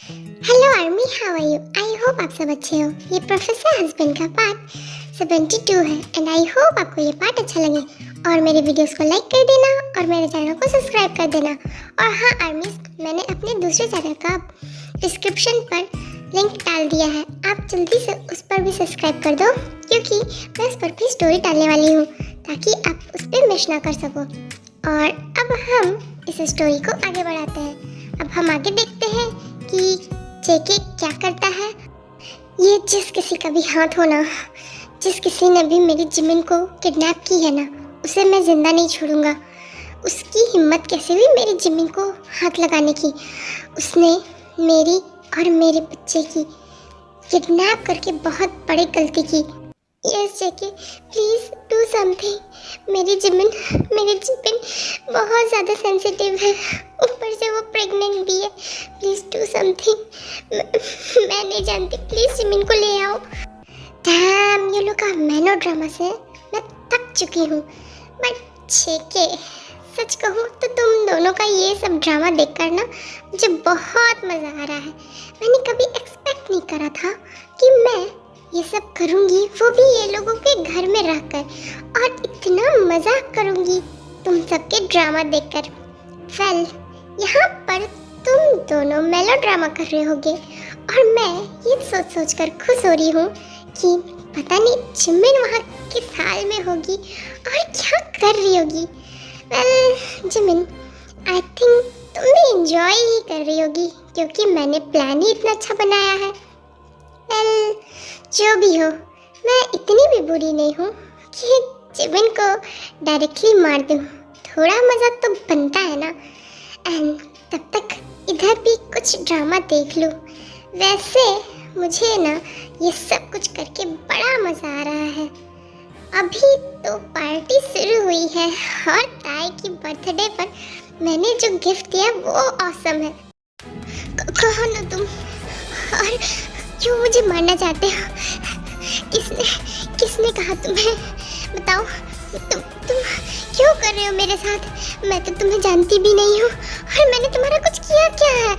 Hello army, how are you? I hope आप सब अच्छे हो। ये प्रोफेसर हस्बैंड का पार्ट 72 है एंड आई होप आपको ये पार्ट अच्छा लगे और मेरे वीडियोस को लाइक कर देना और मेरे चैनल को सब्सक्राइब कर देना। और हाँ आर्मी, मैंने अपने दूसरे चैनल का डिस्क्रिप्शन पर लिंक डाल दिया है, आप जल्दी से उस पर भी सब्सक्राइब कर दो क्योंकि मैं उस पर भी स्टोरी डालने वाली हूँ ताकि आप उस पर मिस ना कर सको। और अब हम इस स्टोरी को आगे बढ़ाते हैं। अब हम आगे देखते हैं कि जेके क्या करता है। ये जिस किसी का भी हाथ हो ना, जिस किसी ने भी मेरी जिमिन को किडनैप की है ना, उसे मैं जिंदा नहीं छोड़ूंगा। उसकी हिम्मत कैसे हुई मेरी जिमिन को हाथ लगाने की। उसने मेरी और मेरे बच्चे की किडनैप करके बहुत बड़ी गलती की। Yes JK, please do something. मेरी जिमिन बहुत ज़्यादा सेंसिटिव है, ऊपर से वो प्रेग्नेंट भी है। Please do something. मैं नहीं जानती, प्लीज़ जिमिन को ले आओ। डैम, ये लोग का मेलो ड्रामा से मैं थक चुकी हूँ। बट जेके, सच कहूँ तो तुम दोनों का ये सब ड्रामा देखकर ना मुझे बहुत मज़ा आ रहा है। मैंने कभी एक्सपेक्ट नहीं करा था कि मैं ये सब करूँगी, वो भी ये लोगों के घर में रहकर, और इतना मजाक करूँगी तुम सबके ड्रामा देखकर। वेल, यहाँ पर तुम दोनों मेलो ड्रामा कर रहे होगे और मैं ये सोच सोच कर खुश हो रही हूँ कि पता नहीं जिमिन वहाँ किस हाल में होगी और क्या कर रही होगी। वेल जिमिन, आई थिंक तुम भी इंजॉय ही कर रही होगी क्योंकि मैंने प्लान ही इतना अच्छा बनाया है। वेल, जो भी हो, मैं इतनी भी बुरी नहीं हूँ कि जिमिन को डायरेक्टली मार दूँ। थोड़ा मज़ा तो बनता है ना। एंड तब तक इधर भी कुछ ड्रामा देख लूँ। वैसे मुझे ना ये सब कुछ करके बड़ा मज़ा आ रहा है। अभी तो पार्टी शुरू हुई है और ताई की बर्थडे पर मैंने जो गिफ्ट दिया वो ऑसम है। कौन हो तुम और क्यों मुझे मारना चाहते हो? किसने कहा तुम्हें? बताओ, तुम क्यों कर रहे हो मेरे साथ? मैं तो तुम्हें जानती भी नहीं हूँ और मैंने तुम्हारा कुछ किया क्या है?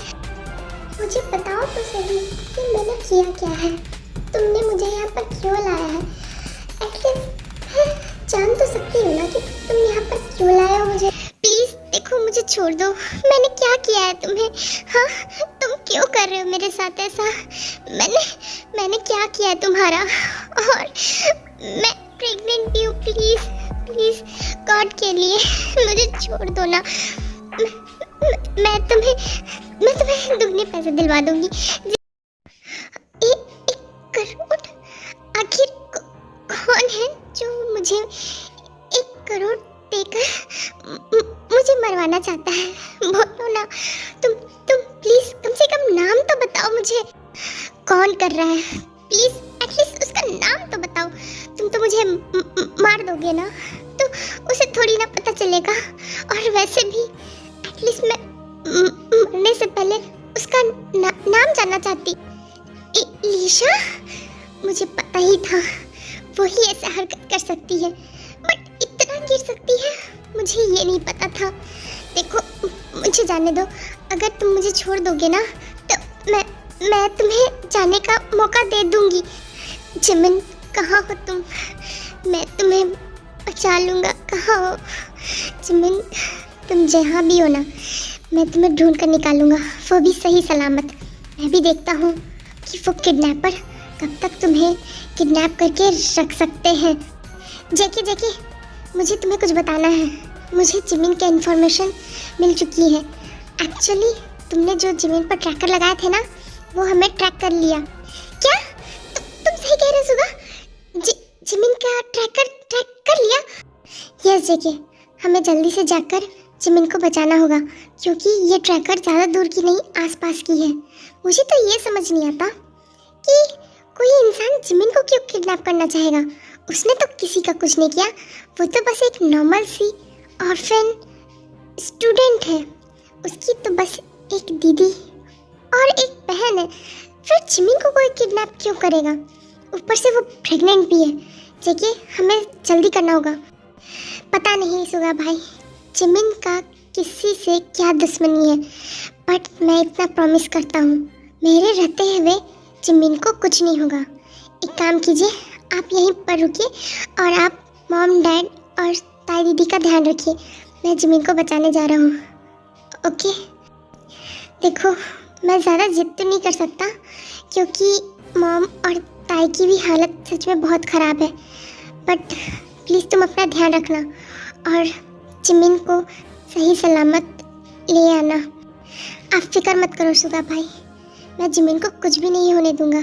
मुझे बताओ तो सही कि मैंने किया क्या है। तुमने मुझे यहाँ पर क्यों लाया है? एटलीस्ट मैं जान तो सकती हूँ ना कि तुम यहाँ पर क्यों लाए हो मुझे। प्लीज देखो, मुझे छोड़ दो। मैंने क्या किया है तुम्हें? हाँ, तुम क्यों कर रहे हो मेरे साथ ऐसा? मैंने क्या किया है तुम्हारा? और मैं प्रेग्नेंट भी हूँ। प्लीज गॉड के लिए मुझे छोड़ दो ना। मैं तुम्हें दुगने पैसे दिलवा दूंगी। एक करोड़? आखिर कौन है जो मुझे 1 करोड़ देकर मुझे मरवाना चाहता है? बोलो ना। तुम प्लीज कम से कम नाम तो बताओ मुझे। कौन कर रहा है? प्लीज एटलीस्ट उसका नाम तो बताओ। तुम तो मुझे मार दोगे ना, तो उसे थोड़ी ना पता चलेगा। और वैसे भी एटलीस्ट मैं मरने से पहले उसका नाम जानना चाहती। लीशा, मुझे पता ही था वही ऐसा हरकत कर सकती है, बट इतना गिर सकती है मुझे ये नहीं पता था। देखो, मुझे जाने दो। अगर तुम मुझे छोड़ दोगे ना तो मैं तुम्हें जाने का मौका दे दूंगी। जिमिन, कहाँ हो तुम? मैं तुम्हें बचा लूँगा। कहाँ हो जिमिन? तुम जहाँ भी हो ना, मैं तुम्हें ढूंढ कर निकालूंगा, वो भी सही सलामत। मैं भी देखता हूँ कि वो किडनैपर कब तक तुम्हें किडनैप करके रख सकते हैं। जेके, मुझे तुम्हें कुछ बताना है। मुझे जिमिन के इन्फॉर्मेशन मिल चुकी है। एक्चुअली तुमने जो जिमिन पर ट्रैकर लगाए थे ना, वो हमें ट्रैक कर लिया। क्या? तुम सही कह रहे हो सुगा? जिमिन का ट्रैक कर लिया? यस जेके, हमें जल्दी से जाकर जिमिन को बचाना होगा क्योंकि ये ट्रैकर ज़्यादा दूर की नहीं, आसपास की है। मुझे तो ये समझ नहीं आता कि कोई इंसान जिमिन को क्यों किडनैप करना चाहेगा। उसने तो किसी का कुछ नहीं किया, वो तो बस एक नॉर्मल सी ऑर्फन स्टूडेंट है। उसकी तो बस एक दीदी और एक बहन है, फिर जिमिन को कोई किडनैप क्यों करेगा? ऊपर से वो प्रेग्नेंट भी है। देखिए, हमें जल्दी करना होगा। पता नहीं सुगा भाई, जिमिन का किसी से क्या दुश्मनी है, बट मैं इतना प्रॉमिस करता हूँ, मेरे रहते हुए जिमिन को कुछ नहीं होगा। एक काम कीजिए, आप यहीं पर रुकिए और आप मॉम, डैड और ताई दीदी का ध्यान रखिए। मैं जिमिन को बचाने जा रहा हूँ। ओके? देखो, मैं ज़्यादा जिद तो नहीं कर सकता क्योंकि मॉम और ताई की भी हालत सच में बहुत ख़राब है, बट प्लीज़ तुम अपना ध्यान रखना और जिमिन को सही सलामत ले आना। आप फिक्र मत करो सुगा भाई, मैं जिमिन को कुछ भी नहीं होने दूंगा।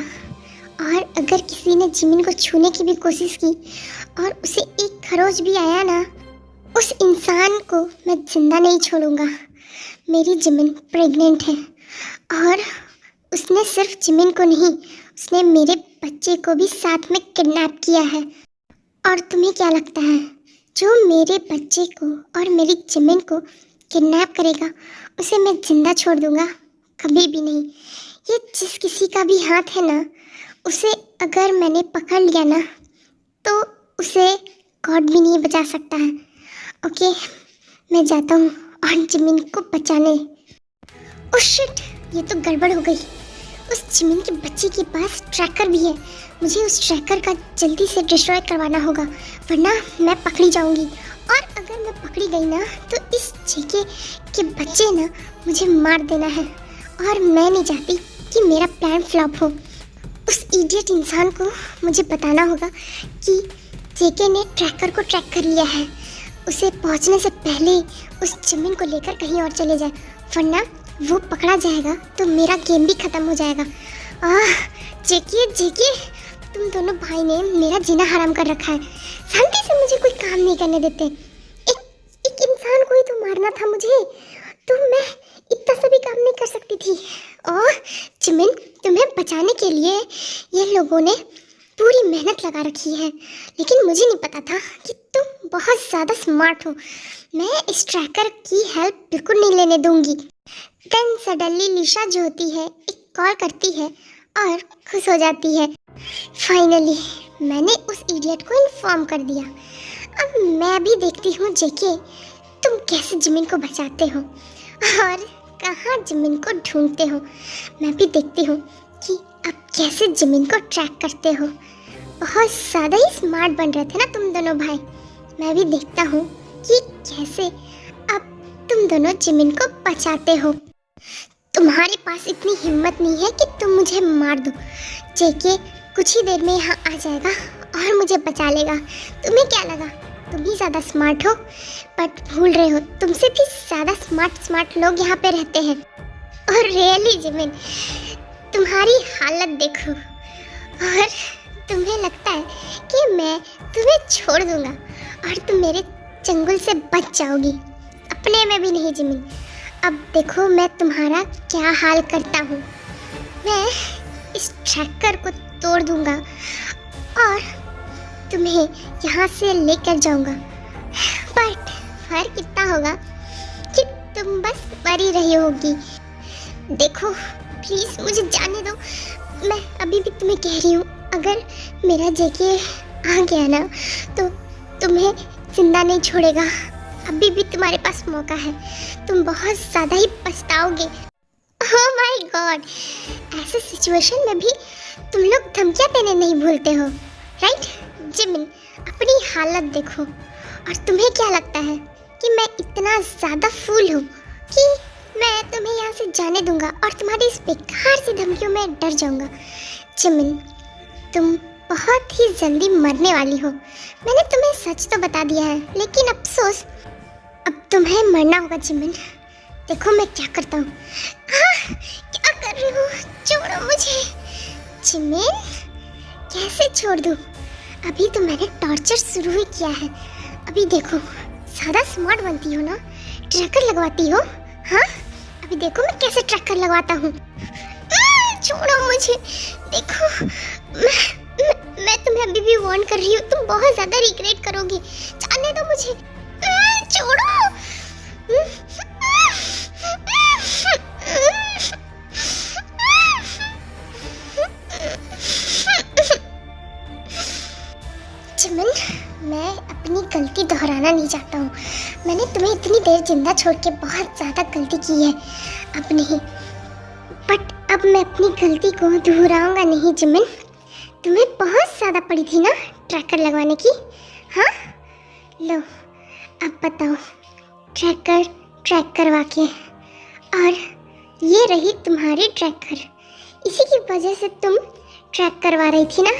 और अगर किसी ने जिमिन को छूने की भी कोशिश की और उसे एक खरोच भी आया ना, उस इंसान को मैं जिंदा नहीं छोड़ूंगा। मेरी जिमिन प्रेग्नेंट है और उसने सिर्फ जिमिन को नहीं, उसने मेरे बच्चे को भी साथ में किडनैप किया है। और तुम्हें क्या लगता है, जो मेरे बच्चे को और मेरी जिमिन को किडनैप करेगा उसे मैं जिंदा छोड़ दूंगा? कभी भी नहीं। ये जिस किसी का भी हाथ है ना, उसे अगर मैंने पकड़ लिया ना तो उसे गॉड भी नहीं बचा सकता है। ओके, मैं जाता हूँ और जिमिन को बचाने। ओह शिट, ये तो गड़बड़ हो गई। उस जिमिन के बच्चे के पास ट्रैकर भी है। मुझे उस ट्रैकर का जल्दी से डिस्ट्रॉय करवाना होगा, वरना मैं पकड़ी जाऊंगी। और अगर मैं पकड़ी गई ना तो इस जेके के बच्चे ना मुझे मार देना है और मैं नहीं चाहती कि मेरा प्लान फ्लॉप हो। उस इडियट इंसान को मुझे बताना होगा कि जेके ने ट्रैकर को ट्रैक कर लिया है। उसे पहुंचने से पहले उस जिमिन को लेकर कहीं और चले जाए, वरना वो पकड़ा जाएगा तो मेरा गेम भी खत्म हो जाएगा। जेके, तुम दोनों भाई ने मेरा जीना हराम कर रखा है। शांति से मुझे कोई काम नहीं करने देते। एक इंसान को ही तो मारना था मुझे, तो मैं इतना सा भी काम नहीं कर सकती थी। और जिमिन, तुम्हें बचाने के लिए ये लोगों ने पूरी मेहनत लगा रखी है, लेकिन मुझे नहीं पता था कि तुम बहुत ज़्यादा स्मार्ट हो। मैं इस ट्रैकर की हेल्प बिल्कुल नहीं लेने दूंगी। देन सडनली लिशा जो होती है एक कॉल करती है और खुश हो जाती है। फाइनली मैंने उस इडियट को इन्फॉर्म कर दिया। अब मैं भी देखती हूँ जेके, तुम कैसे जिमिन को बचाते हो और कहाँ जिमिन को ढूंढते हो। मैं भी देखती हूँ कि आप कैसे जिमिन को ट्रैक करते हो। बहुत ज़्यादा ही स्मार्ट बन रहे थे ना तुम दोनों भाई। मैं भी देखता हूँ कि कैसे अब तुम दोनों जिमिन को बचाते हो। तुम्हारे पास इतनी हिम्मत नहीं है कि तुम मुझे मार दो। जेके कुछ ही देर में यहाँ आ जाएगा और मुझे बचा लेगा। तुम्हें क्या लगा तुम ही ज़्यादा स्मार्ट हो? बट भूल रहे हो, तुमसे भी ज़्यादा स्मार्ट लोग यहाँ पे रहते हैं। और रियली जिमिन, तुम्हारी हालत देखो। और तुम्हें लगता है कि मैं तुम्हें छोड़ दूँगा और तुम मेरे चंगुल से बच जाओगी? अपने में भी नहीं जिमिन। अब देखो मैं तुम्हारा क्या हाल करता हूँ। मैं इस ट्रैकर को तोड़ दूँगा और तुम्हें यहाँ से लेकर जाऊँगा। बट फर्क इतना होगा कि तुम बस मरी रही होगी। देखो प्लीज़ मुझे जाने दो। मैं अभी भी तुम्हें कह रही हूँ, अगर मेरा जेके आ गया ना तो तुम्हें जिंदा नहीं छोड़ेगा। अभी भी तुम्हारे पास मौका है, तुम बहुत ज़्यादा ही पछताओगे। ओह माय गॉड, ऐसे सिचुएशन में भी तुम लोग धमकियाँ देने नहीं भूलते हो, राइट? जिमिन, अपनी हालत देखो। और तुम्हें क्या लगता है कि मैं इतना ज़्यादा फूल हूँ कि मैं तुम्हें यहाँ से जाने दूंगा और तुम्हारी इस बेकार सी धमकियों में डर जाऊंगा? जिमिन, तुम बहुत ही जल्दी मरने वाली हो। मैंने तुम्हें सच तो बता दिया है, लेकिन अफसोस अब तुम्हें मरना होगा जिमिन। देखो मैं क्या करता हूँ। क्या कर रही हो? छोड़ो मुझे। जिमिन, कैसे छोड़ दूँ? अभी तो मैंने टॉर्चर शुरू ही किया है। अभी देखो, ज़्यादा स्मार्ट बनती हो ना, ट्रैकर लगवाती हो। हाँ, अभी देखो मैं कैसे ट्रैकर लगवाता हूँ। छोड़ो मुझे। देखो मैं तुम्हें अभी भी वार्न कर रही हूँ, तुम बहुत ज़्यादा रिग्रेट करोगी। जाने दो मुझे। छोड़ो। जिमिन, मैं अपनी गलती दोहराना नहीं चाहता हूँ। मैंने तुम्हें इतनी देर जिंदा छोड़ के बहुत ज़्यादा गलती की है। अब नहीं, बट अब मैं अपनी गलती को दोहराऊंगा नहीं जिमिन। तुम्हें बहुत ज़्यादा पड़ी थी ना ट्रैकर लगवाने की। हाँ लो अब बताओ, ट्रैकर ट्रैक करवा के, और ये रही तुम्हारी ट्रैकर। इसी की वजह से तुम ट्रैक करवा रही थी ना।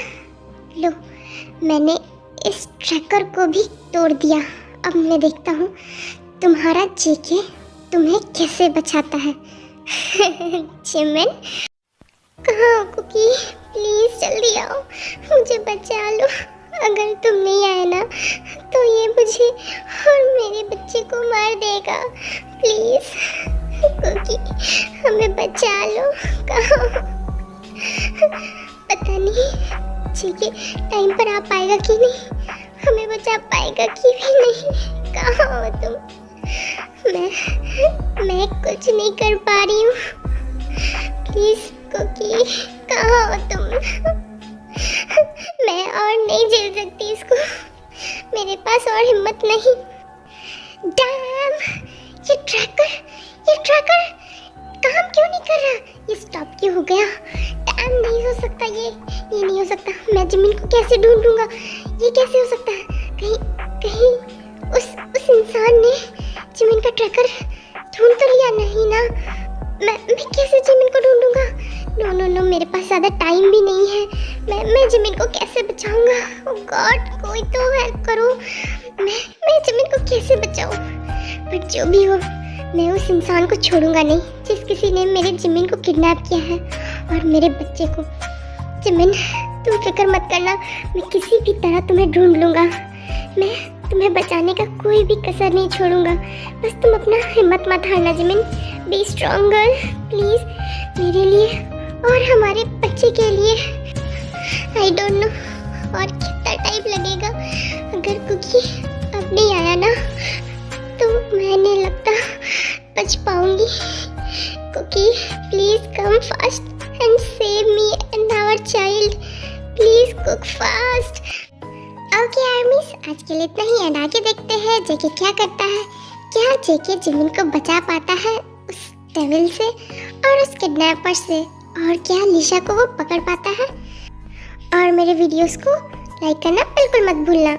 लो मैंने इस ट्रैकर को भी तोड़ दिया। अब मैं देखता हूँ तुम्हारा जेके तुम्हें कैसे बचाता है। जिमिन कहाँ हो कुकी? प्लीज़ जल्दी आओ, मुझे बचा लो। अगर तुम नहीं आए ना तो ये मुझे और मेरे बच्चे को मार देगा। प्लीज़ कुकी हमें बचा लो। कहाँ? पता नहीं जेके टाइम पर आ पाएगा कि नहीं, हमें बचा पाएगा कि भी नहीं। कहाँ हो तुम? मैं कुछ नहीं कर पा रही हूँ। प्लीज़ कुकी कहाँ हो तुम? मैं और नहीं झेल सकती इसको, मेरे पास और हिम्मत नहीं। डैम, ये ट्रैकर काम क्यों नहीं कर रहा? ये स्टॉप क्यों हो गया? डैम, नहीं हो सकता ये नहीं हो सकता। मैं जिमिन को कैसे ढूंढूंगा? ये कैसे हो सकता है? कहीं उस इंसान ने जिमिन का ट्रैकर ढूंढ तो लिया नहीं ना? मैं कैसे जिमिन को ढूंढूंगा? नो, मेरे पास ज़्यादा टाइम भी नहीं है। मैं जिमिन को कैसे बचाऊंगा? ओह गॉड, कोई तो हेल्प करो। मैं जिमिन को कैसे बचाऊं? बट जो भी हो, मैं उस इंसान को छोड़ूंगा नहीं जिस किसी ने मेरे जिमिन को किडनैप किया है और मेरे बच्चे को। जिमिन तुम फिक्र मत करना, मैं किसी भी तरह तुम्हें ढूंढ लूँगा। मैं तुम्हें बचाने का कोई भी कसर नहीं छोड़ूंगा। बस तुम अपना हिम्मत मत हारना Jimin. Be strong girl please, मेरे लिए और हमारे बच्चे के लिए। आई डोंट नो और कितना टाइम लगेगा। अगर कुकी अब नहीं आया ना तो मैं नहीं लगता बच पाऊंगी। Cookie please come fast and save me and our child. Please cook fast. Okay armies, आज के लिए इतना ही। एंड आगे देखते हैं जेके क्या करता है। क्या जेके जिमिन को बचा पाता है उस डेविल से और उस किडनैपर से, और क्या लिशा को वो पकड़ पाता है। और मेरे वीडियोस को लाइक करना बिल्कुल मत भूलना।